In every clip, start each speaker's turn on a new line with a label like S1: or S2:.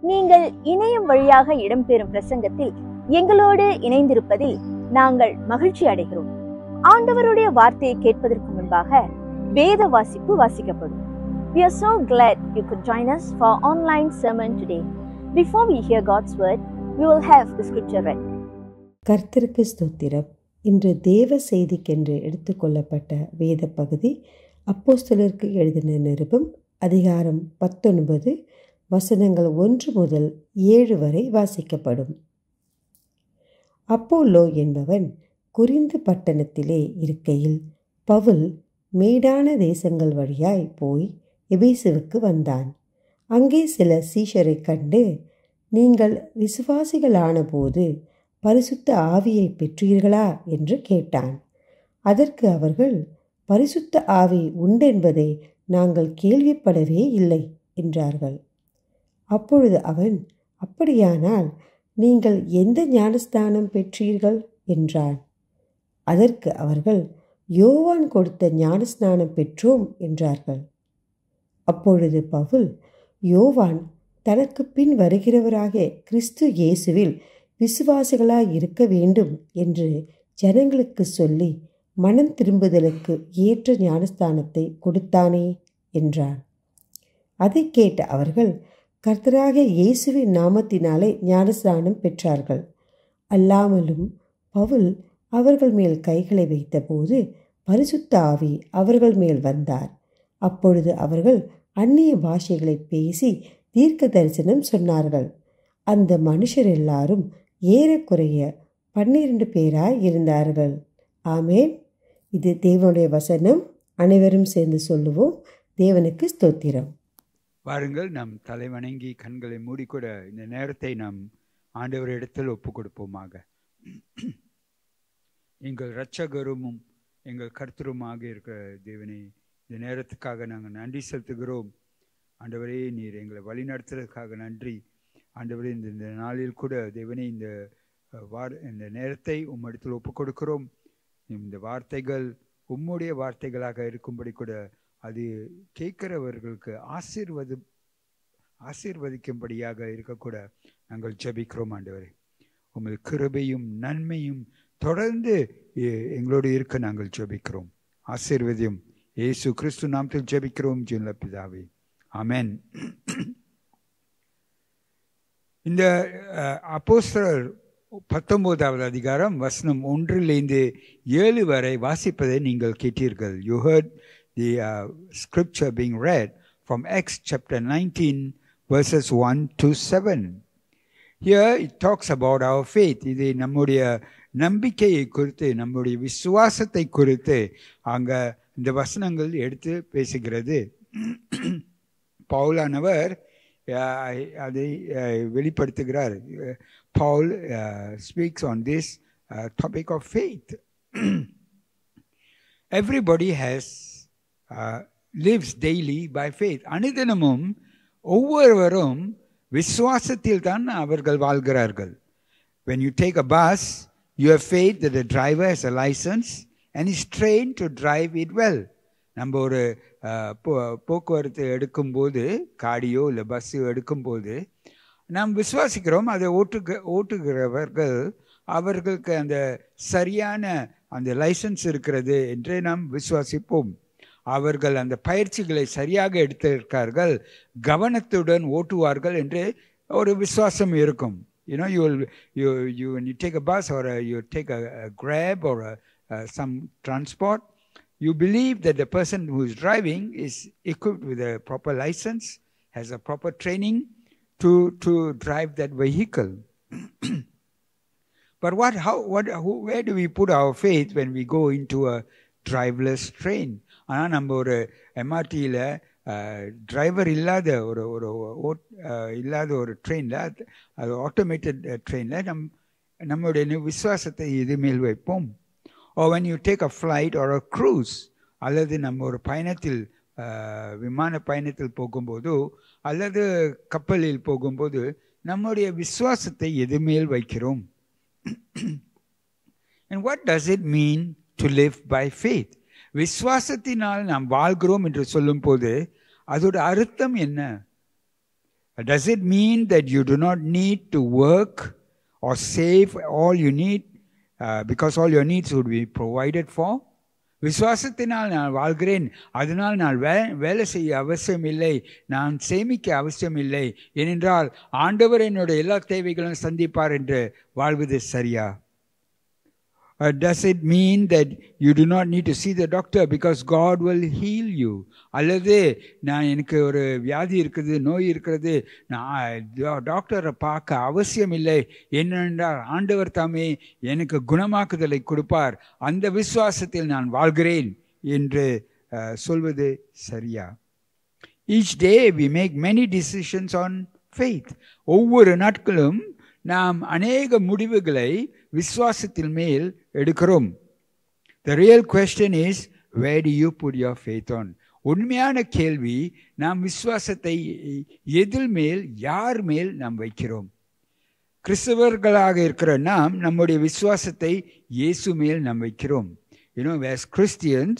S1: நீங்கள் இணையம் வழியாக இடம்பெறும் பிரசங்கத்தில் எங்களோடு இணைந்திருப்பதில் நாங்கள் மகிழ்ச்சி அடைகிறோம். ஆண்டவருடைய வார்த்தையை கேட்பதற்கு முன்பாக வேத வாசிப்பு வாசிக்கப்படும். We are so glad you could join us for our online sermon today. Before we hear God's word, we will have the scripture read.
S2: கர்த்தருக்கு ஸ்தோத்திரம். இன்று தேவ செய்திக்கென்று எடுத்துக்கொள்ளப்பட்ட வேத பகுதி அப்போஸ்தலருக்கு எழுதின நிருபம் அதிகாரம் 19 வசனங்கள் 1 முதல் 7 வரை வாசிக்கப்படும். அப்போலோ என்பவன் கொரிந்து பட்டணத்திலே இருக்கையில் பவுல் மேடான தேசங்கள் வழியாய் போய் எபேசுவுக்கு வந்தான். அங்கே சில சீஷரை கண்டு, நீங்கள் விசுவாசிகளான போது பரிசுத்த ஆவியை பெற்றீர்களா என்று கேட்டான். அதற்கு அவர்கள், பரிசுத்த ஆவி உண்டென்பதை நாங்கள் கேள்விப்படவே இல்லை என்றார்கள். அப்பொழுது அவன், அப்படியானால் நீங்கள் எந்த ஞானஸ்தானம் பெற்றீர்கள் என்றான். அதற்கு அவர்கள், யோவான் கொடுத்த ஞானஸ்நானம் பெற்றோம் என்றார்கள். அப்பொழுது பவுல், யோவான் தனக்கு பின் வருகிறவராக கிறிஸ்து இயேசுவில் விசுவாசிகளாய் இருக்க வேண்டும் என்று ஜனங்களுக்கு சொல்லி மனம் திரும்புதலுக்கு ஏற்ற ஞானஸ்தானத்தை கொடுத்தானே என்றான். அதை கேட்ட அவர்கள் கர்த்தராக இயேசுவின் நாமத்தினாலே ஞானஸ்நானம் பெற்றார்கள். அல்லாமலும் பவுல் அவர்கள் மேல் கைகளை வைத்தபோது பரிசுத்த ஆவி அவர்கள் மேல் வந்தார். அப்பொழுது அவர்கள் அந்நிய பாஷைகளை பேசி தீர்க்க தரிசனம் சொன்னார்கள். அந்த மனுஷர் எல்லாரும் ஏறக்குறைய 12 பேராய் இருந்தார்கள். ஆமேன். இது தேவனுடைய வசனம். அனைவரும் சேர்ந்து சொல்லுவோம், தேவனுக்கு ஸ்தோத்திரம்.
S3: வாருங்கள், நாம் தலை வணங்கி கண்களை மூடிக்கூட இந்த நேரத்தை நாம் ஆண்டவரிடத்தில் ஒப்பு கொடுப்போமாக. எங்கள் இரட்சகரும் எங்கள் கர்த்தருமாக இருக்கிற தேவனே, இந்த நேரத்துக்காக நாங்கள் நன்றி செலுத்துகிறோம். ஆண்டவரே, நீர் எங்களை வழி நடத்துறதுக்காக நன்றி. ஆண்டவரே, இந்த நாளில் கூட தேவனே இந்த நேரத்தை உம்மிடத்தில் ஒப்பு கொடுக்கிறோம். இந்த வார்த்தைகள் உம்முடைய வார்த்தைகளாக இருக்கும்படி கூட அது கேட்கிறவர்களுக்கு ஆசீர்வதிக்கும்படியாக இருக்கக்கூட நாங்கள் ஜெபிக்கிறோம். ஆண்டவரே, உமது கிருபையும் நன்மையும் தொடர்ந்து எங்களோடு இருக்க நாங்கள் ஜெபிக்கிறோம். ஆசீர்வதியும் இயேசு கிறிஸ்து நாமத்தில் ஜெபிக்கிறோம் ஜீவனுள்ள பிதாவே, ஆமென். இந்த அப்போஸ்தலர் 19வது அதிகாரம் வசனம் 1-7 வரை வாசிப்பதை நீங்கள் கேட்டீர்கள். You heard the scripture being read from Acts chapter 19 verses 1-7. Here it talks about our faith. இது நம்முடைய நம்பிக்கையை குறித்து, நம்முடைய விசுவாசத்தை குறித்து அங்க இந்த வசனங்கள் எடுத்து பேசுகிறது. பவுலானவர் அதை வெளிப்படுத்துகிறார். Paul speaks on this topic of faith. Everybody lives daily by faith. அனுதினமும் ஒவ்வொருவரும் விசுவாசத்தில் தான் அவர்கள் வாழ்கிறார்கள். When you take a bus, you have faith that the driver has a license and is trained to drive it well. நம்ம ஒரு போக்குவரத்து எடுக்கும்போது, காடியோ இல்லை பஸ்ஸோ எடுக்கும்போது நாம் விசுவாசிக்கிறோம், அதை ஓட்டுகிறவர்கள் அவர்களுக்கு அந்த சரியான அந்த லைசன்ஸ் இருக்கிறது என்று நாம் விசுவாசிப்போம். அவர்கள் அந்த பயிற்சிகளை சரியாக எடுத்திருக்கார்கள், கவனத்துடன் ஓட்டுவார்கள் என்று ஒரு விசுவாசம் இருக்கும். You know, when you take a bus or you take a Grab or some transport, you believe that the person who is driving is equipped with a proper license, has a proper training to drive that vehicle. But where do we put our faith when we go into a driverless train? ஆனால் நம்ம ஒரு எம்ஆர்டியில் driver இல்லாத ஒரு ட்ரெயினில், அது automated ட்ரெயினில் நம்முடைய விசுவாசத்தை இது மேல் வைப்போம். Or when you take a flight or a cruise, அல்லது நம்ம ஒரு பயணத்தில் விமான பயணத்தில் போகும்போதோ அல்லது கப்பலில் போகும்போது நம்முடைய விசுவாசத்தை எது மேல் வைக்கிறோம்? And what does it mean to live by faith? விசுவாசத்தினால் நாம் வாழ்கிறோம் என்று சொல்லும் போது அதோட அர்த்தம் என்ன? Does it mean that you do not need to work or save all you need because all your needs would be provided for? விசுவாசத்தினால் நான் வாழ்கிறேன், அதனால் நான் வேலை செய்ய அவசியம் இல்லை, நான் சேமிக்க அவசியம் இல்லை, ஏனென்றால் ஆண்டவர் என்னுடைய எல்லா தேவைகளும் சந்திப்பார் என்று வாழ்வது சரியா? Does it mean that you do not need to see the doctor because God will heal you? அல்லது நான் எனக்கு ஒரு வியாதி இருக்குது, நோய் இருக்கிறது, நான் டாக்டரை பார்க்க அவசியம் இல்லை, ஏனென்றால் ஆண்டவர் தாமே எனக்கு குணமாக்குதலை கொடுப்பார், அந்த விசுவாசத்தில் நான் வாழ்கிறேன் என்று சொல்வது சரியா? Each day we make many decisions on faith. ஒவ்வொரு நாட்களும் நாம் அநேக முடிவுகளை விசுவாசத்தின் மேல் எடுக்கிறோம். The real question is, where do you put your faith on? உண்மையான கேள்வி, நாம் விசுவாசத்தை எதில் மேல், யார் மேல் நாம் வைக்கிறோம்? கிறிஸ்தவர்களாக இருக்கிற நாம் நம்முடைய விசுவாசத்தை இயேசு மேல் நாம் வைக்கிறோம். As Christians,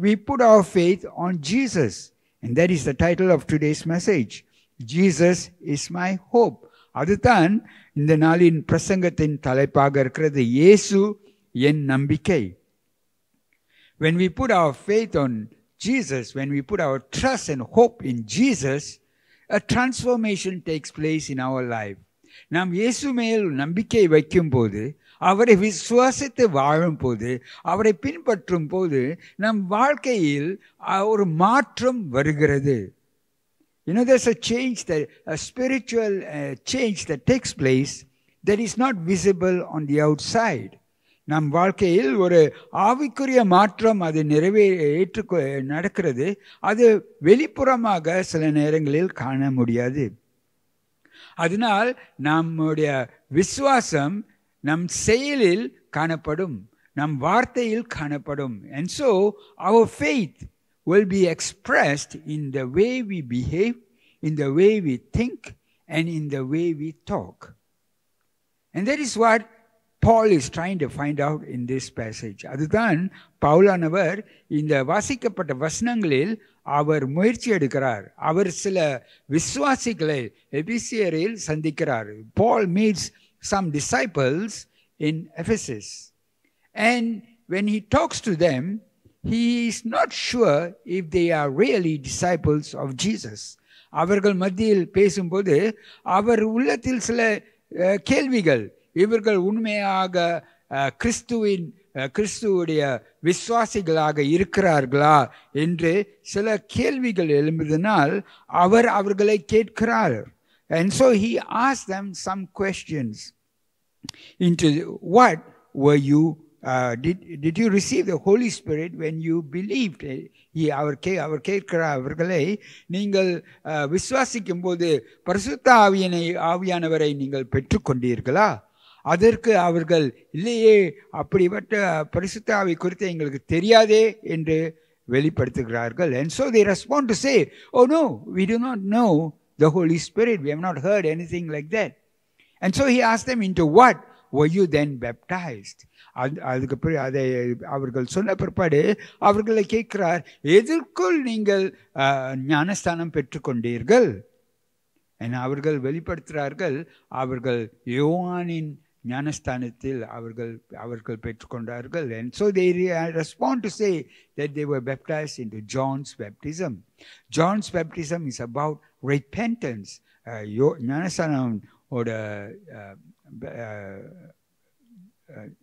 S3: we put our faith on Jesus. And that is the title of today's message. Jesus is my hope. அதுதான் இந்த நாளின் பிரசங்கத்தின் தலைப்பாக இருக்கிறது. இயேசு என் நம்பிக்கை. When we put our faith on Jesus, when we put our trust and hope in Jesus, a transformation takes place in our life. நாம் இயேசு மேல் நம்பிக்கை வைக்கும் போது, அவரை விசுவாசித்து வாழும் போது, அவரை பின்பற்றும் போது நம் வாழ்க்கையில் ஒரு மாற்றம் வருகிறது. There's a change, a spiritual change that takes place that is not visible on the outside. நம் வாழ்க்கையில் ஒரு ஆவிக்குரிய மாற்றம் அது நடக்கிறது. அது வெளிப்புறமாக சில நேரங்களில் காண முடியாது. அதனால் நம்முடைய விசுவாசம் நம் செயலில் காணப்படும், நம் வார்த்தையில் காணப்படும். And so our faith will be expressed in the way we behave, in the way we think, and in the way we talk. And that is what Paul is trying to find out in this passage. அதுதான் பவுலானவர் இந்த வாசிக்கப்பட்ட வசனங்களில் அவர் முயற்சி எடுக்கிறார். அவர் சில விசுவாசிகளை எபேசியரில் சந்திக்கிறார். Paul meets some disciples in Ephesus. And when he talks to them, he is not sure if they are really disciples of Jesus. அவர்கள் மத்தியில் பேசும்போது அவர் உள்ளத்தில் சில கேள்விகள், இவர்கள் உண்மையாக கிறிஸ்துவுடைய விசுவாசிகளாக இருக்கிறார்களா என்று சில கேள்விகள் எழும்புவதனால் அவர் அவர்களை கேட்கிறார். And so he asked them some questions into what were you did you receive the Holy Spirit when you believed? அவர் கேட்கிறார் அவர்களை, நீங்கள் விசுவாசிக்கும் போது பரிசுத்த ஆவியானவரை நீங்கள் பெற்றுக்கொண்டீர்களா? அதற்கு அவர்கள், இல்லையே, அப்படிப்பட்ட பரிசுத்த ஆவி குறித்து எங்களுக்கு தெரியாதே என்று வெளிப்படுத்துகிறார்கள். And so they respond to say, oh no, we do not know the Holy Spirit, we have not heard anything like that. And so he asked them, into what were you then baptized? அதுக்கு பிறகு அதை அவர்கள் சொன்ன பிற்பாடு அவர்களை கேட்கிறார், எதற்குள் நீங்கள் ஞானஸ்தானம் பெற்றுக்கொண்டீர்கள்? அவர்கள் வெளிப்படுத்துகிறார்கள், அவர்கள் யோவானின் ஞானஸ்தானத்தில் அவர்கள் பெற்றுக்கொண்டார்கள். And so they respond to say that they were baptized into John's baptism. John's baptism is about repentance. ஞானஸ்தானம்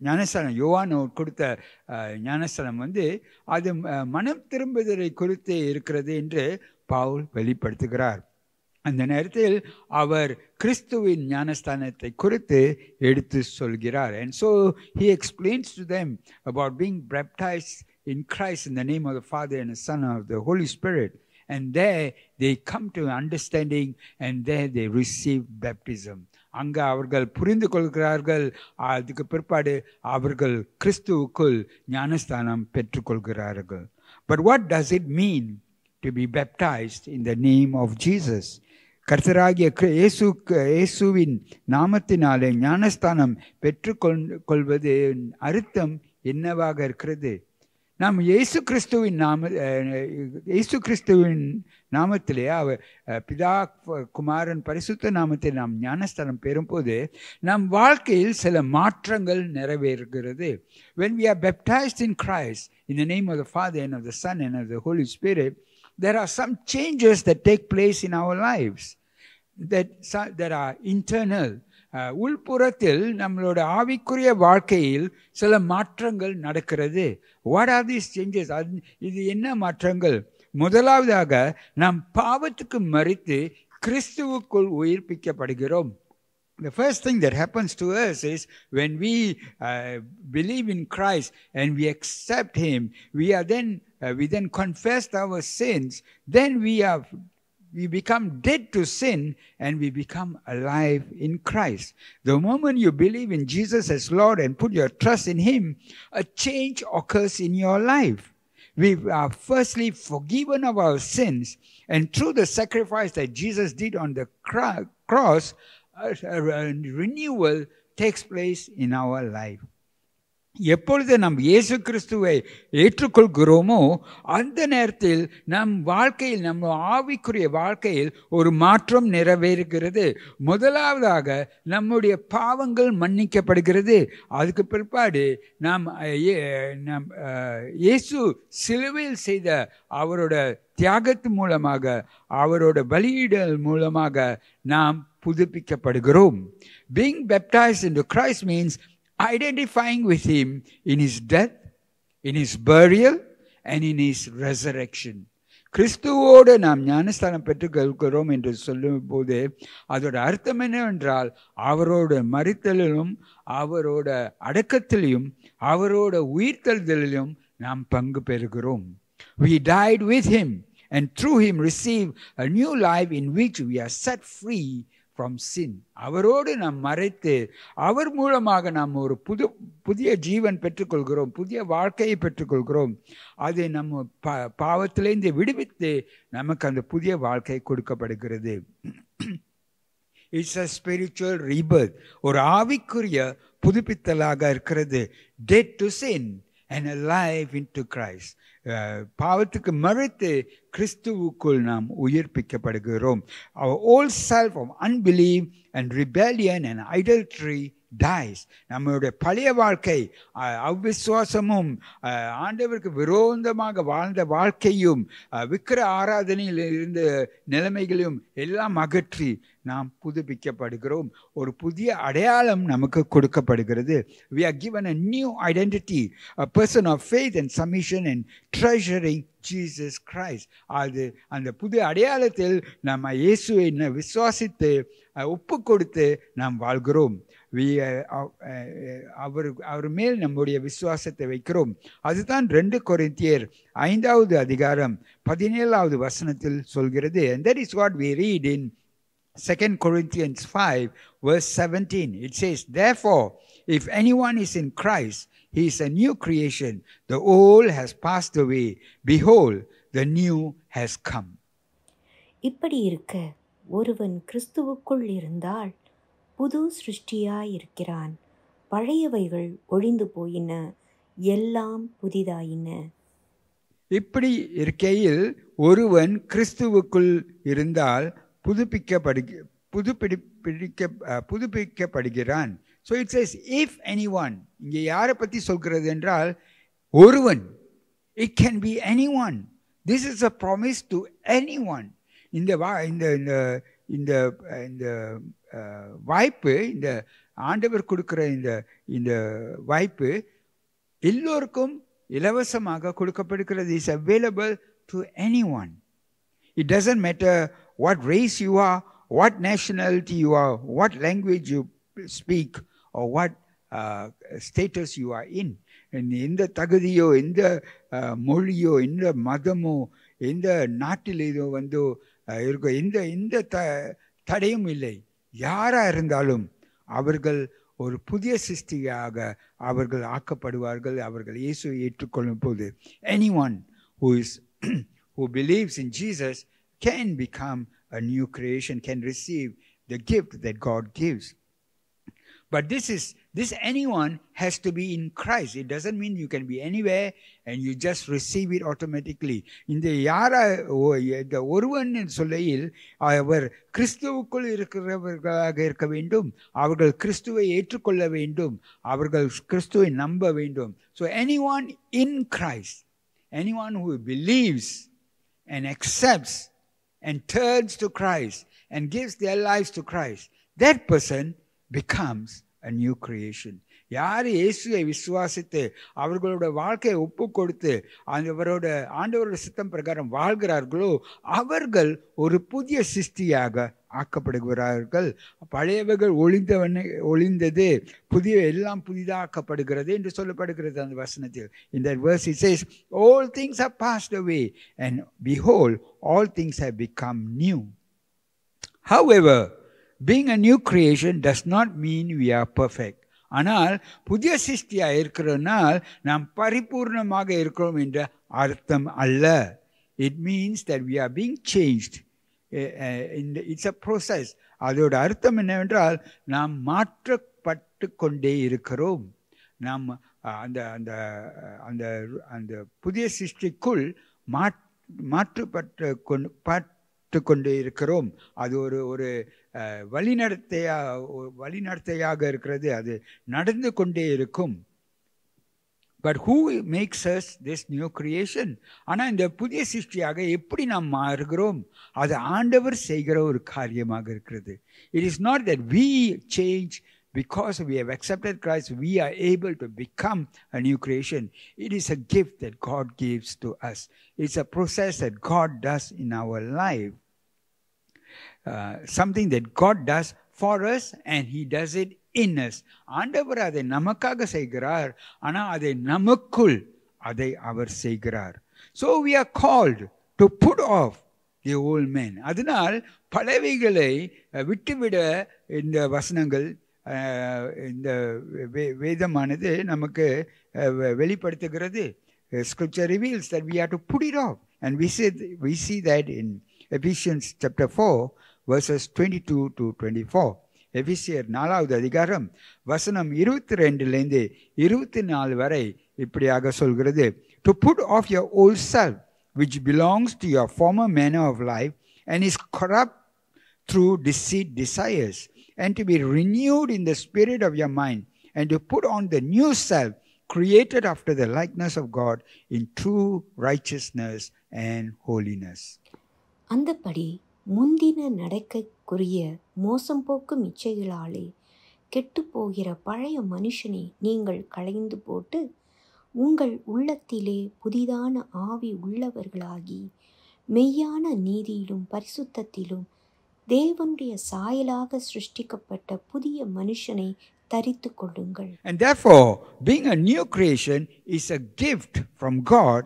S3: ஞானஸ்தானம் யோவான் கொடுத்த ஞானஸ்தானம் அது மனம் திரும்புதலை குறித்து இருக்கிறது என்று பவுல் வெளிப்படுத்துகிறார். அந்த நேரத்தில் அவர் கிறிஸ்துவின் ஞானஸ்தானத்தை குறித்து எடுத்து சொல்கிறார். And so he explains to them about being baptized in Christ in the name of the Father and the Son of the Holy Spirit. And there they come to understanding, and there they receive baptism. அங்க அவர்கள் புரிந்து கொள்கிறார்கள். அதுக்கு பிற்பாடு அவர்கள் கிறிஸ்துவுக்குள் ஞானஸ்தானம் பெற்றுக்கொள்கிறார்கள். But what does it mean to be baptized in the name of Jesus? கர்த்தராகிய இயேசுவின் நாமத்தினாலே ஞானஸ்தானம் பெற்றுக்கொள்வது அர்த்தம் என்னவாக இருக்கிறது? நாம் இயேசு கிறிஸ்துவின் நாமத்திலே அவர் பிதா குமாரன் பரிசுத்த நாமத்தில் நாம் ஞானஸ்தானம் பெறும்போது நம் வாழ்க்கையில் சில மாற்றங்கள் நிறைவேறுகிறது. When we are baptized in Christ in the name of the Father and of the Son and of the Holy Spirit, there are some changes that take place in our lives that are internal. உள்புறத்தில் நம்மளோட ஆவிக்குரிய வாழ்க்கையில் சில மாற்றங்கள் நடக்கிறது. What are these changes? இது என்ன மாற்றங்கள்? முதலாவதாக நாம் பாவத்துக்கு மரித்து கிறிஸ்துவுக்குள் உயிர்ப்பிக்கப்படுகிறோம். The first thing that happens to us is when we believe in Christ and we accept Him, we then confess our sins. Then we become dead to sin and we become alive in Christ. The moment you believe in Jesus as Lord and put your trust in Him, a change occurs in your life. We are firstly forgiven of our sins, and through the sacrifice that Jesus did on the cross, a renewal takes place in our life. எப்பொழுது நாம் இயேசு கிறிஸ்துவை ஏற்றுக்கொள்கிறோமோ அந்த நேரத்தில் நம் வாழ்க்கையில், நம் ஆவிக்குரிய வாழ்க்கையில் ஒரு மாற்றம் நிறைவேறுகிறது. முதலாவதாக நம்முடைய பாவங்கள் மன்னிக்கப்படுகிறது. அதுக்கு பிற்பாடு நாம் இயேசு சிலுவையில் செய்த அவரோட தியாகத்து மூலமாக, அவரோட பலியிடல் மூலமாக நாம் புதுப்பிக்கப்படுகிறோம். Being baptized into Christ means identifying with Him in His death, in His burial and in His resurrection. கிறிஸ்துவோடு நாம் ஞானஸ்தானம் பெற்றுக்கொள்கிறோம் என்று சொல்லும் போது அதோட அர்த்தம் என்னவென்றால் அவரோட மரித்தலிலும் அவரோட அடக்கத்திலும் அவரோட உயிர்த்தெழுதலிலும் நாம் பங்கு பெறுகிறோம். We died with Him and through Him receive a new life in which we are set free from sin. அவரோடு நாம் மறைத்து அவர் மூலமாக நாம் ஒரு புதிய ஜீவன் பெற்றுக்கொள்கிறோம், புதிய வாழ்க்கையை பெற்றுக்கொள்கிறோம். அது நம்ம பாவத்திலிருந்து விடுவித்து நமக்கு அந்த புதிய வாழ்க்கை கொடுக்கப்படுகிறது. It's a spiritual rebirth. ஒரு ஆவிக்குரிய புதுப்பித்தலாக இருக்கிறது. Dead to sin and alive into Christ. பாவத்துக்கு மறித்து கிறிஸ்துவுக்குள் நாம் உயிர்ப்பிக்கப்படுகிறோம். Our old self of unbelief and rebellion and idolatry dies. நம்மளுடைய பழைய வாழ்க்கை, அவ்விசுவாசமும் ஆண்டவருக்கு விரோதமாக வாழ்ந்த வாழ்க்கையும் விக்கிர ஆராதனையில் இருந்த நிலைமைகளையும் எல்லாம் அகற்றி நாம் புதுப்பிக்கப்படுகிறோம். ஒரு புதிய அடையாளம் நமக்கு கொடுக்கப்படுகிறது. We are given a new identity, a person of faith and submission and treasuring Jesus Christ. அது அந்த புது அடையாளத்தில் நம்ம இயேசுவை விசுவாசித்து ஒப்பு கொடுத்து நாம் வாழ்கிறோம். அவர் மேல் நம்முடைய விசுவாசத்தை வைக்கிறோம். அதுதான் 2 கொரிந்தியர் 5வது அதிகாரம் 17வது வசனத்தில் சொல்கிறது. And that is what we read in 2 Corinthians 5 verse 17. It says, therefore, if anyone is in Christ, he is a new creation. The old has passed away. Behold, the new has come.
S4: இப்படி இருக்க ஒருவன் கிறிஸ்துவுக்குள் இருந்தால் புது சிருஷ்டியாயிருக்கிறான். பழையவைகள் ஒழிந்து போயின, எல்லாம் புதிதாயின.
S3: இப்படி இருக்கையில் ஒருவன் கிறிஸ்துவுக்குள் இருந்தால் புதுப்பிக்கப்படுகிறான். So it says, if anyone, இங்கே யாரை பற்றி சொல்கிறது என்றால் ஒருவன். It can be anyone. This is a promise to anyone. இந்த வாய்ப்பு, இந்த ஆண்டவர் கொடுக்கிற இந்த வாய்ப்பு எல்லோருக்கும் இலவசமாக கொடுக்கப்படுகிறது. Is available to anyone. It doesn't matter what race you are, what nationality you are, what language you speak, or what status you are in. எந்த தகுதியோ, எந்த மொழியோ, எந்த மதமோ, எந்த நாட்டில் இதோ இருக்கோ, எந்த தடையும் இல்லை. யாரா இருந்தாலும் அவர்கள் ஒரு புதிய சிருஷ்டியாக அவர்கள் ஆக்கப்படுவார்கள். அவர்கள் இயேசுவை ஏற்றுக்கொள்ளும் போது anyone who believes in Jesus can become a new creation, can receive the gift that God gives. But this anyone has to be in Christ. It doesn't mean you can be anywhere and you just receive it automatically. இந்த இந்த ஒருவன் சொல்லையில் அவர் கிறிஸ்துவுக்குள் இருக்கிறவர்களாக இருக்க வேண்டும், அவர்கள் கிறிஸ்துவை ஏற்றுக்கொள்ள வேண்டும், அவர்கள் கிறிஸ்துவை நம்ப வேண்டும். So anyone in Christ, anyone who believes and accepts and turns to Christ and gives their lives to Christ, that person becomes a new creation. யார் இயேசுவை விசுவாசித்து அவர்களோட வாழ்க்கையை ஒப்பு கொடுத்து ஆண்டவரோட சித்தம் பிரகாரம் வாழ்கிறார்களோ அவர்கள் ஒரு புதிய சிருஷ்டியாக ஆக்கப்படுகிறார்கள். பழையவர்கள் ஒளிந்தது, புதிய எல்லாம் புதிதாக்கப்படுகிறது என்று சொல்லப்படுகிறது அந்த வசனத்தில். In that verse it says, all things have passed away and behold, all things have become new. However, being a new creation does not mean we are perfect. ஆனால் புதிய சிருஷ்டியாக இருக்கிறனால் நாம் பரிபூர்ணமாக இருக்கிறோம் என்ற அர்த்தம் அல்ல. It means that we are being changed. It's a process. அதோட அர்த்தம் என்னவென்றால் நாம் மாற்றப்பட்டு கொண்டே இருக்கிறோம். நாம் அந்த அந்த அந்த அந்த புதிய சிருஷ்டிக்குள் மாற்றப்பட்டு கொண்டே இருக்கிறோம். அது ஒரு வழிநடத்தையாக இருக்கிறது, அது நடந்து கொண்டே இருக்கும். But who makes us this new creation? ஆனால் இந்த புதிய சிருஷ்டியாக எப்படி நாம் மாறுகிறோம்? அது ஆண்டவர் செய்கிற ஒரு காரியமாக இருக்கிறது. It is not that we change because we have accepted Christ, we are able to become a new creation. It is a gift that God gives to us. It's a process that God does in our life. Something that God does for us and He does it in us. ஆண்டவர் அதை நமக்காக செய்கிறார், ஆனால் அதை நமக்குள் அதை அவர் செய்கிறார். So we are called to put off the old man. அதனால் பழையவைகளை விட்டுவிட இந்த வசனங்கள், இந்த வேதமானது நமக்கு வெளிப்படுத்துகிறது. Scripture reveals that we have to put it off, and we see that in Ephesians chapter 4 verses 22 to 24. எபிசியர் 4வது அதிகாரம் வசனம் 22 24 வரை இப்படியாக சொல்கிறது. To put off your old self which belongs to your former manner of life and is corrupt through deceit desires, and to be renewed in the spirit of your mind, and to put on the new self created after the likeness of God in true righteousness and holiness.
S4: அந்தபடி முந்தின நடக்கைக்குரிய மோசம் போக்கும் இச்சைகளாலே கெட்டுப்போகிற பழைய மனுஷனை நீங்கள் களைந்து போட்டு உங்கள் உள்ளத்திலே புதிதான ஆவி உள்ளவர்களாகி மெய்யான நீதியிலும் பரிசுத்தத்திலும் தேவனுடைய சாயலாக சிருஷ்டிக்கப்பட்ட புதிய மனுஷனை தரித்து கொள்ளுங்கள்.
S3: And therefore, being a new creation is a gift from God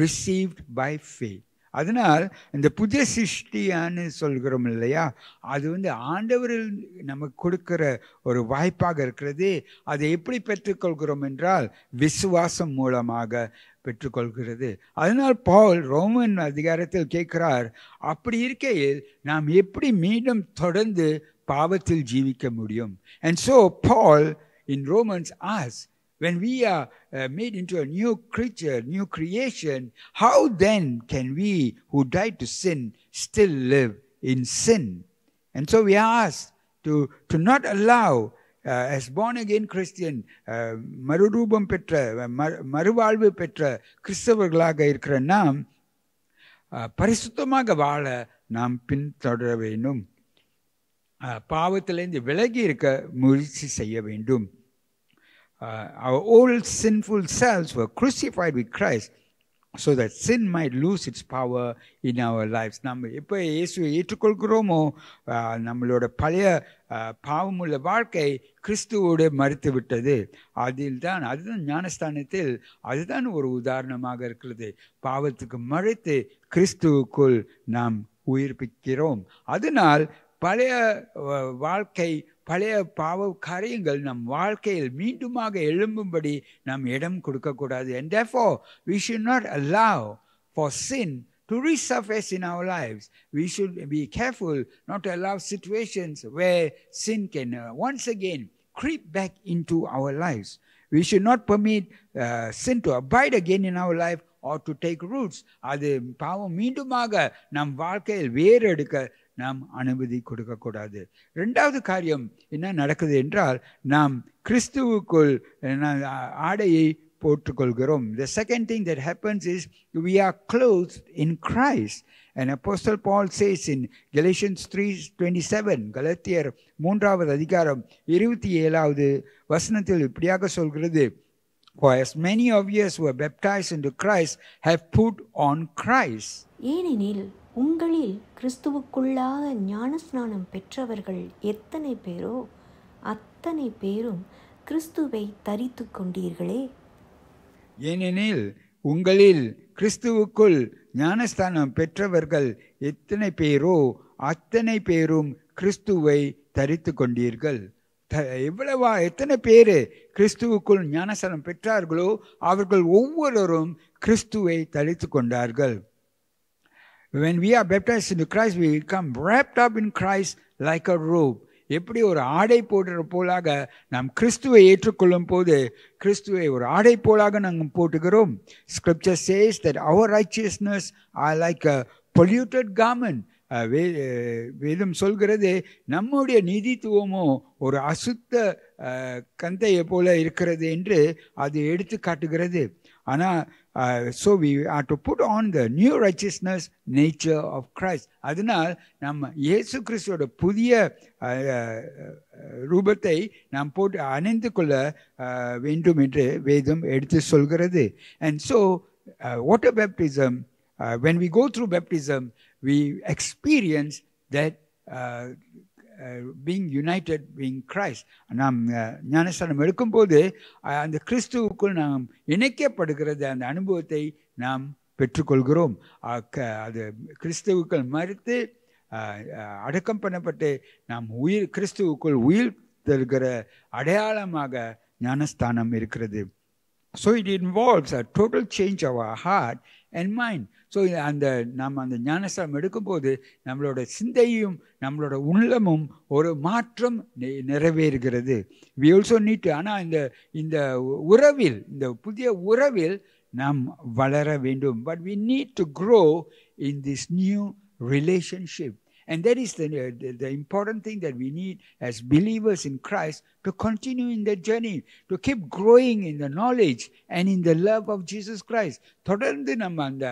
S3: received by faith. அதனால் இந்த புதிய சிருஷ்டியான்னு சொல்கிறோம் இல்லையா, அது ஆண்டவரில் நமக்கு கொடுக்கிற ஒரு வாய்ப்பாக இருக்கிறது. அதை எப்படி பெற்றுக்கொள்கிறோம் என்றால் விசுவாசம் மூலமாக பெற்றுக்கொள்கிறது. அதனால் பவுல் ரோமன் அதிகாரத்தில் கேட்கிறார், அப்படி இருக்கையில் நாம் எப்படி மீண்டும் தொடர்ந்து பாவத்தில் ஜீவிக்க முடியும்? And so Paul in Romans asks, when we are made into a new creature, new creation, how then can we who died to sin still live in sin? And so we are asked to not allow, as born again Christian, மறுரூபம் பெற்ற மறுவாழ்வு பெற்ற கிறிஸ்தவர்களாக இருக்கிற நாம் பரிசுத்தமாக வாழ நாம் பின்தொடர வேண்டும். பாவத்திலிருந்து விலகி இருக்க முயற்சி செய்ய வேண்டும். Our old sinful selves were crucified with Christ so that sin might lose its power in our lives. நம்ம எப்போ இயேசுவை ஏற்றுக்கொள்கிறோமோ நம்மளோட பழைய பாவமுள்ள வாழ்க்கை கிறிஸ்துவோடு மறுத்து விட்டது. அதுதான் ஞானஸ்தானத்தில் அதுதான் ஒரு உதாரணமாக இருக்கிறது. பாவத்துக்கு மறுத்து கிறிஸ்துவுக்குள் நாம் உயிர்ப்பிக்கிறோம். அதனால் பழைய வாழ்க்கை, பழைய பாவ காரியங்கள் நம் வாழ்க்கையில் மீண்டுமாக எழும்பும்படி நாம் இடம் கொடுக்கக்கூடாது. And therefore we should not allow for sin to resurface in our lives. We should be careful not to allow situations where sin can once again creep back into our lives. We should not permit sin to abide again in our life or to take roots. அது பாவம் மீண்டுமாக நம் வாழ்க்கையில் வேறு எடுக்க நாம் அனுமதி கொடுக்கக்கூடாது. ரெண்டாவது காரியம் என்ன நடக்குது என்றால், நாம் கிறிஸ்துவுக்குள் ஆடையை போட்டுக்கொள்கிறோம். The second thing that happens is we are clothed in Christ. And Apostle Paul says in Galatians 3:27, கலாத்தியர் 3வது அதிகாரம் 27வது வசனத்தில் இப்படியாக சொல்கிறது, For as many of you who are baptized into Christ have put on Christ.
S4: ஏனெனில் உங்களில் கிறிஸ்துவுக்குள்ளாக ஞானஸ்நானம் பெற்றவர்கள் எத்தனை பேரோ அத்தனை பேரும் கிறிஸ்துவை தரித்து கொண்டீர்களே.
S3: ஏனெனில் உங்களில் கிறிஸ்துவுக்குள் ஞானஸ்தானம் பெற்றவர்கள் எத்தனை பேரோ அத்தனை பேரும் கிறிஸ்துவை தரித்து கொண்டீர்கள். எத்தனை பேரு கிறிஸ்துவுக்குள் ஞானஸ்தானம் பெற்றார்களோ அவர்கள் ஒவ்வொருவரும் கிறிஸ்துவை தரித்து கொண்டார்கள். When we are baptized into Christ, we become wrapped up in Christ like a robe. எப்படி ஒரு ஆடை போடுற போலாக நாம் கிறிஸ்துவை ஏற்றுக்கொள்ளும் போது கிறிஸ்துவை ஒரு ஆடை போலாக நாங்கள் போட்டுகிறோம். Scripture says that our righteousness are like a polluted garment. வேதம் சொல்கிறது நம்முடைய நீதித்துவமோ ஒரு அசுத்த கந்தையை போல இருக்கிறது என்று அது எடுத்து காட்டுகிறது. ஆனால் so we are to put on the new righteousness nature of Christ. அதனால் நம்ம இயேசு கிறிஸ்துவோட புதிய ரூபத்தை நாம் போட்டு அணிந்து கொள்ள வேண்டும் என்று வேதம் எடுத்து சொல்கிறது. And so water baptism, when we go through baptism, we experience that being united being Christ. நாம் ஞானஸ்நானம் எடுக்கும்போது அந்த கிறிஸ்துவுக்குள் நாம் இணைக்கப்படுகிறது அந்த அனுபவத்தை நாம் பெற்றுக்கொள்கிறோம். அது கிறிஸ்துவுக்குள் மரித்து அடக்கம் பண்ணப்பட்டு நாம் கிறிஸ்துவுக்குள் உயிர் தருகிற அடையாளமாக ஞானஸ்தானம் இருக்கிறது. So it involves a total change of our heart and mind. So நாம் அந்த ஞானஸ்தானம் எடுக்கும்போது நம்மளோட சிந்தையும் நம்மளோட உள்ளமும் ஒரு மாற்றம் நிறைவேறுகிறது. we also need to, ஆனால் இந்த உறவில், இந்த புதிய உறவில் நாம் வளர வேண்டும். but we need to grow in this new relationship. And that is the important thing that we need as believers in Christ, to continue in that journey, to keep growing in the knowledge and in the love of Jesus Christ. தொடர்ந்து நம்ம அந்த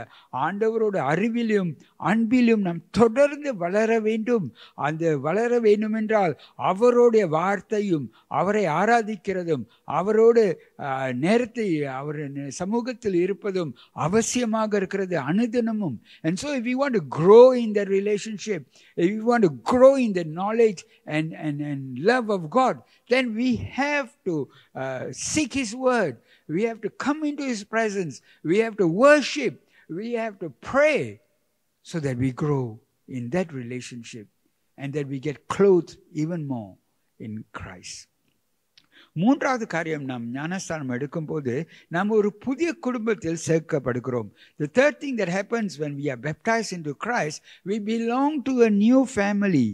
S3: ஆண்டவரோட அறிவிலும் அன்பிலும் நாம் தொடர்ந்து வளர வேண்டும். அந்த வளர வேண்டும் என்றால் அவருடைய வார்த்தையும் அவரை ஆராதிக்கிறதும் அவரோடு நேரத்தை அவர் சமூகத்தில் இருப்பதும் அவசியமாக இருக்கிறது அனுதினமும். And so if we want to grow in that relationship, if we want to grow in the knowledge and love of God, then we have to seek His word. We have to come into His presence. We have to worship. We have to pray so that we grow in that relationship and that we get clothed even more in Christ. மூன்றாவது காரியம், நாம் ஞானஸ்தானம் எடுக்கும்போது நாம் ஒரு புதிய குடும்பத்தில் சேர்க்கப்படுகிறோம். The third thing that happens when we are baptized into Christ, we belong to a new family.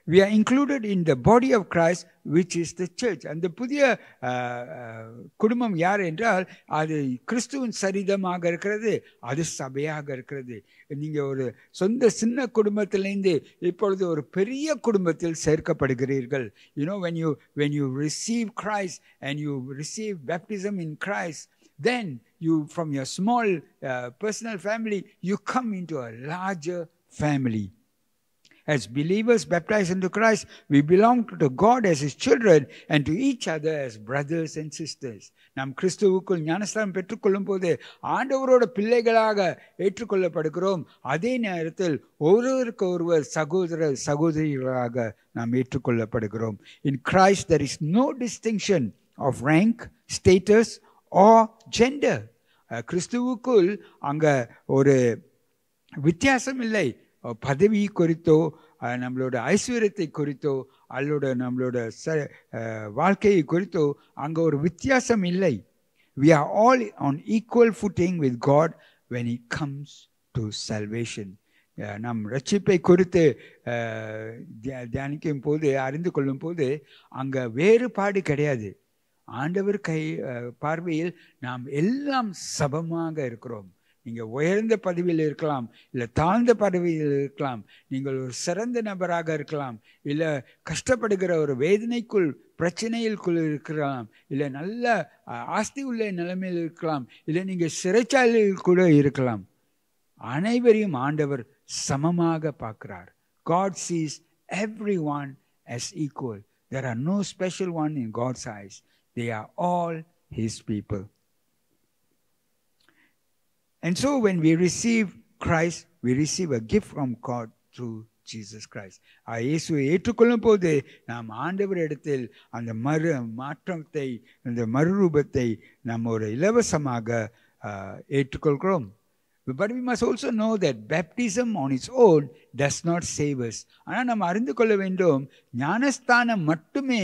S3: We are included in the body of Christ, which is the church. அந்த புதிய குடும்பம் யார் என்றால் அது கிறிஸ்துவின் சரீரமாக இருக்கிறது, அது சபையாக இருக்கிறது. நீங்கள் ஒரு சொந்த சின்ன குடும்பத்திலிருந்து இப்பொழுது ஒரு பெரிய குடும்பத்தில் சேர்க்கப்படுகிறீர்கள். You know, when you receive Christ and you receive baptism in Christ, then you, from your small personal family, you come into a larger family. As believers baptized into Christ, we belong to God as His children and to each other as brothers and sisters. நாம் கிறிஸ்துவுக்குள் ஞானஸ்தானம் பெற்றுக்கொள்ளும் போது ஆண்டவரோட பிள்ளைகளாக ஏற்றுக்கொள்ளப்படுகிறோம். அதே நேரத்தில் ஒருவருக்கு ஒருவர் சகோதர சகோதரிகளாக நாம் ஏற்றுக்கொள்ளப்படுகிறோம். In Christ there is no distinction of rank, status or gender. கிறிஸ்துவுக்குள் அங்க ஒரு வித்தியாசம் இல்லை. பதவி குறித்தோ நம்மளோட ஐஸ்வர்யத்தை குறித்தோ அல்லோட நம்மளோட வாழ்க்கையை குறித்தோ அங்கே ஒரு வித்தியாசம் இல்லை. We are all on equal footing with God when it comes to salvation. நம் ரட்சிப்பை குறித்து தியானிக்கும் போது, அறிந்து கொள்ளும் போது அங்கே வேறுபாடு கிடையாது. ஆண்டவர் பார்வையில் நாம் எல்லாம் சமமாக இருக்கிறோம். நீங்கள் உயர்ந்த பதவியில் இருக்கலாம், இல்லை தாழ்ந்த பதவியில் இருக்கலாம், நீங்கள் ஒரு சிறந்த நபராக இருக்கலாம், இல்லை கஷ்டப்படுகிற ஒரு வேதனைக்குள் பிரச்சனைகளுக்குள் இருக்கலாம், இல்லை நல்ல ஆஸ்தி உள்ள நிலைமையில் இருக்கலாம், இல்லை நீங்கள் சிறைச்சாலையில் கூட இருக்கலாம். அனைவரையும் ஆண்டவர் சமமாக பார்க்கிறார். God sees everyone as equal. There are no special one in God's eyes. They are all His people. And so when we receive Christ, we receive a gift from God through Jesus Christ. இயேசுவை ஏற்றுக்கொள்ளும் போது நாம் ஆண்டவர் இடத்தில் அந்த மாற்றத்தை, அந்த மறுரூபத்தை நாம் ஒரு இலவசமாக ஏற்றுக்கொள்கிறோம். But we must also know that baptism on its own does not save us. ஆனால் நாம் அறிந்து கொள்ள வேண்டும், ஞானஸ்தானம் மட்டுமே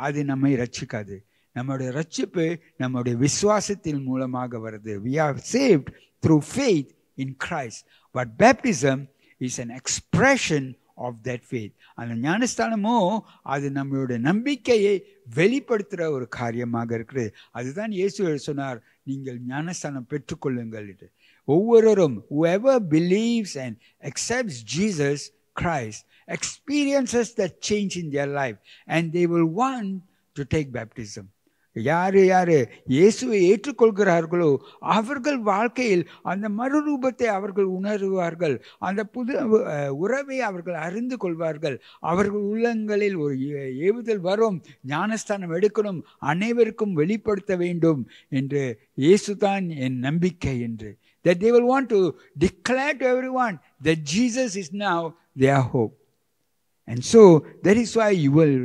S3: அது நம்மை ரட்சிக்காது. நம்முடைய ரட்சிப்பு நம்முடைய விசுவாசத்தின் மூலமாக வருது. We are saved through faith in Christ. But baptism is an expression of that faith. அந்த ஞானஸ்தானமோ அது நம்மளுடைய நம்பிக்கையை வெளிப்படுத்துகிற ஒரு காரியமாக இருக்கிறது. அதுதான் இயேசு சொன்னார், நீங்கள் ஞானஸ்தானம் பெற்றுக்கொள்ளுங்கள். ஒவ்வொருவரும் whoever believes and accepts Jesus Christ experiences that change in their life and they will want to take baptism. யாரு இயேசுவை ஏற்றுக்கொள்கிறார்களோ அவர்கள் வாழ்க்கையில் அந்த மறுரூபத்தை அவர்கள் உணர்வார்கள், அந்த புது உறவை அவர்கள் அறிந்து கொள்வார்கள். அவர்கள் உள்ளங்களில் ஒரு ஏவுதல் வரும், ஞானஸ்தானம் எடுக்கணும், அனைவருக்கும் வெளிப்படுத்த வேண்டும் என்று. இயேசுதான் என் நம்பிக்கை என்று. That they will want to declare to everyone that Jesus is now their hope. And so that is why you will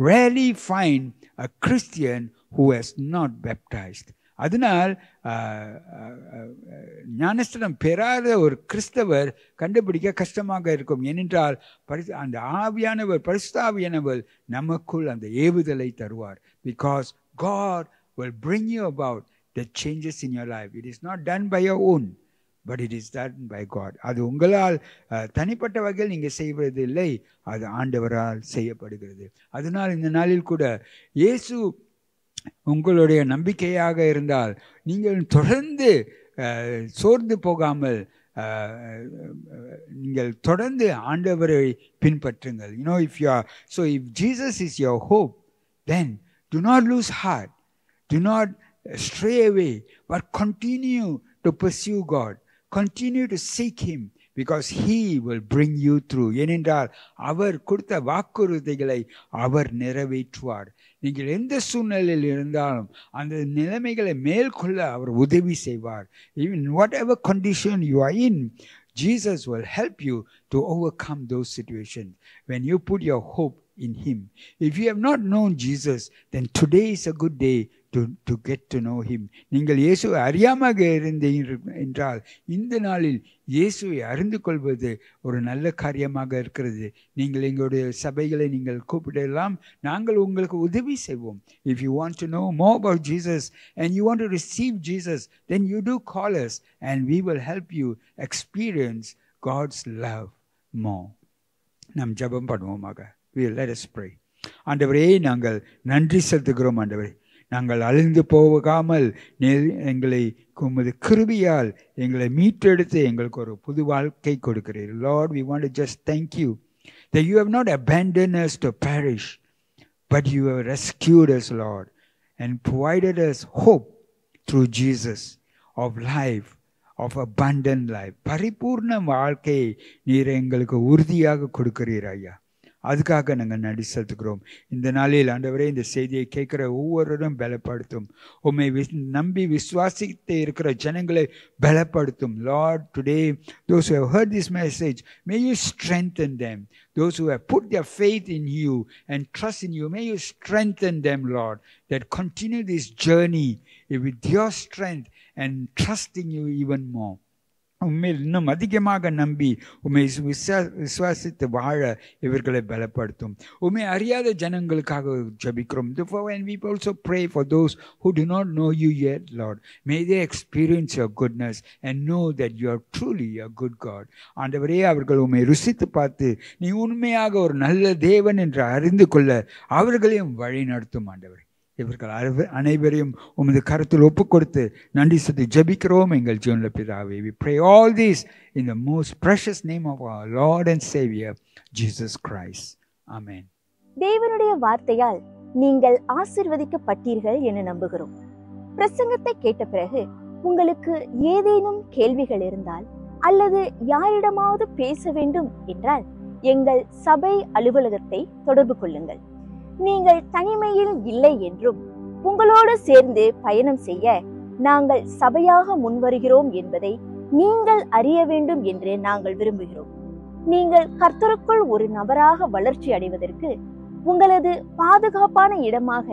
S3: rarely find a Christian who has not baptized. அதனால் ஞானஸ்தானம் பெறாத ஒரு கிறிஸ்தவர் கண்டுபிடிக்க கஷ்டமாக இருக்கும். ஏனென்றால் அந்த ஆவியானவர், பரிசுத்த ஆவியானவர் நமக்குள் அந்த ஏவுதலை தருவார். Because God will bring you about the changes in your life. It is not done by your own, but it is done by God. அது உங்களால் தனிப்பட்ட வகையில் நீங்கள் செய்வது இல்லை, அது ஆண்டவரால் செய்யப்படுகிறது. அதனால் இந்த நாளில் கூட இயேசு உங்களுடைய நம்பிக்கையாக இருந்தால் நீங்கள் தொடர்ந்து சோர்ந்து போகாமல் நீங்கள் தொடர்ந்து ஆண்டவரை பின்பற்றுங்கள். If Jesus is your hope, then do not lose heart, do not stray away, but continue to pursue God, continue to seek Him, because He will bring you through. ஏனென்றால் அவர் கொடுத்த வாக்குறுதிகளை அவர் நிறைவேற்றுவார். நீங்கள் எந்த சூழ்நிலையில் இருந்தாலும் அந்த நிலைமைகளை மேற்கொள்ள அவர் உதவி செய்வார். Even whatever condition you are in, Jesus will help you to overcome those situations when you put your hope in Him. If you have not known Jesus, then today is a good day to get to know Him. நீங்கள் இயேசுவை அறியாமல் இருந்தீர்கள் என்றால் இந்த நாளில் இயேசுவை அறிந்து கொள்வது ஒரு நல்ல காரியமாக இருக்கிறது. நீங்கள் எங்களுடைய சபைகளை நீங்கள் கூப்பிடலாம், நாங்கள் உங்களுக்கு உதவி செய்வோம். If you want to know more about Jesus and you want to receive Jesus, then you do call us and we will help you experience God's love more. நாம் ஜெபம் பண்ணுவோமாக. Let us pray. ஆண்டவரே, நாங்கள் நன்றி செலுத்துகிறோம். ஆண்டவரே, நாங்கள் அழிந்து போகாமல் எங்களை உமது கிருபையால் எங்களை மீட்டெடுத்து எங்களுக்கு ஒரு புது வாழ்க்கை கொடுக்கிறீர்கள். Lord, we want to just thank you that you have not abandoned us to perish, but you have rescued us, Lord, and provided us hope through Jesus of life, of abundant life. பரிபூர்ண வாழ்க்கையை நீர் எங்களுக்கு உறுதியாக கொடுக்கிறீர் ஐயா. அதுக்காக நாங்கள் நன்றி செலுத்துகிறோம். இந்த நாளில் ஆண்டவரே, இந்த செய்தியை கேட்கிற ஒவ்வொருவரும் பலப்படுத்தும். உம்மை நம்பி விசுவாசித்து இருக்கிற ஜனங்களை பலப்படுத்தும். Lord, today those who have heard this message, may you strengthen them. Those who have put their faith in you and trust in you, may you strengthen them, Lord, that continue this journey with your strength and trusting you even more. உண்மையில் இன்னும் அதிகமாக நம்பி உண்மை விசுவாசித்து வாழ இவர்களை பலப்படுத்தும். உண்மை அறியாத ஜனங்களுக்காக ஜெபிக்கிறோம். And we also pray for those who do not know you yet, Lord. May they experience your goodness and know that you are truly a good God. ஆண்டவரே, அவர்கள் உம்மை ருசித்து பார்த்து நீ உண்மையாக ஒரு நல்ல தேவன் என்று அறிந்து கொள்ள அவர்களையும் வழி நடத்தும். ஆண்டவரே, இவர்கள் அனைவரையும் உமது கருத்தில் ஒப்பு கொடுத்து நன்றி சொல்லி ஜெபிக்கிறோம் எங்கள் ஜீவனுள்ள பிதாவே. We pray all this in the most precious name of our Lord and Savior Jesus Christ. Amen.
S1: தேவனுடைய வார்த்தையால் நீங்கள் ஆசீர்வதிக்கப்பட்டீர்கள் என நம்புகிறோம். பிரசங்கத்தை கேட்ட பிறகு உங்களுக்கு ஏதேனும் கேள்விகள் இருந்தால் அல்லது யாரிடமாவது பேச வேண்டும் என்றால் எங்கள் சபை அலுவலகத்தை தொடர்பு கொள்ளுங்கள். நீங்கள் தனிமையில் இல்லை என்றும் உங்களோடு சேர்ந்து பயணம் செய்ய நாங்கள் சபையாக முன்வருகிறோம் என்பதை நீங்கள் அறிய வேண்டும் என்று நாங்கள் விரும்புகிறோம். நீங்கள் கர்த்தருக்குள் ஒரு நபராக வளர்ச்சி அடைவதற்கு உங்களது பாதுகாப்பான இடமாக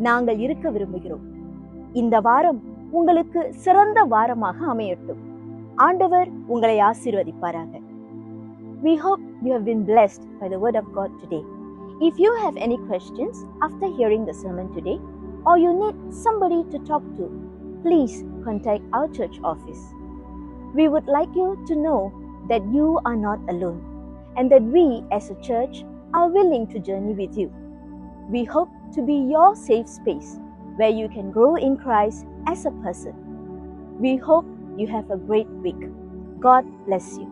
S1: நாங்கள் இருக்க விரும்புகிறோம். இந்த வாரம் உங்களுக்கு சிறந்த வாரமாக அமையட்டும். ஆண்டவர் உங்களை ஆசீர்வதிப்பாராக. We hope you have been blessed by the word of God today. If you have any questions after hearing the sermon today, or you need somebody to talk to, please contact our church office. We would like you to know that you are not alone and that we as a church are willing to journey with you. We hope to be your safe space where you can grow in Christ as a person. We hope you have a great week. God bless you.